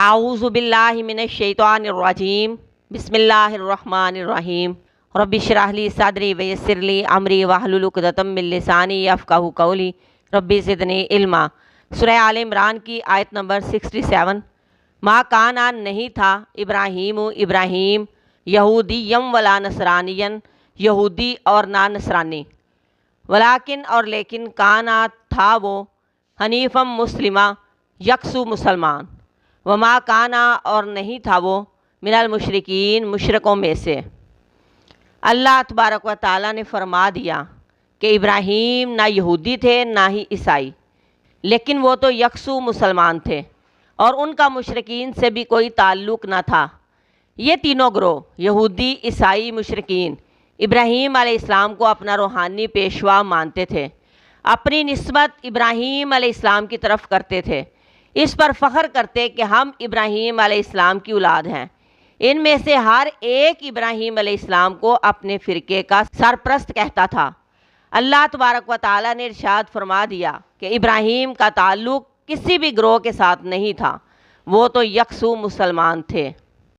اعوذ باللہ من الشیطان الرجیم بسم اللہ الرحمن الرحیم رب اشرح لی صدری ویسر لی امری واحلل عقدۃ من لسانی یفقہوا قولی رب زدنی علما۔ سورہ آل عمران کی آیت نمبر 67۔ ما کانا نہیں تھا ابراہیم یہودیم ولا نصرانین، یہودی اور نہ نصرانی، ولیکن اور لیکن کانا تھا وہ حنیفم مسلمہ یکسو مسلمان، وما کانا اور نہیں تھا وہ من المشرکین مشرکوں میں سے۔ اللہ تبارک و تعالیٰ نے فرما دیا کہ ابراہیم نہ یہودی تھے نہ ہی عیسائی، لیکن وہ تو یکسو مسلمان تھے اور ان کا مشرکین سے بھی کوئی تعلق نہ تھا۔ یہ تینوں گروہ یہودی، عیسائی، مشرکین ابراہیم علیہ السلام کو اپنا روحانی پیشوا مانتے تھے، اپنی نسبت ابراہیم علیہ السلام کی طرف کرتے تھے، اس پر فخر کرتے کہ ہم ابراہیم علیہ السلام کی اولاد ہیں۔ ان میں سے ہر ایک ابراہیم علیہ السلام کو اپنے فرقے کا سرپرست کہتا تھا۔ اللہ تبارک و تعالیٰ نے ارشاد فرما دیا کہ ابراہیم کا تعلق کسی بھی گروہ کے ساتھ نہیں تھا، وہ تو یکسو مسلمان تھے۔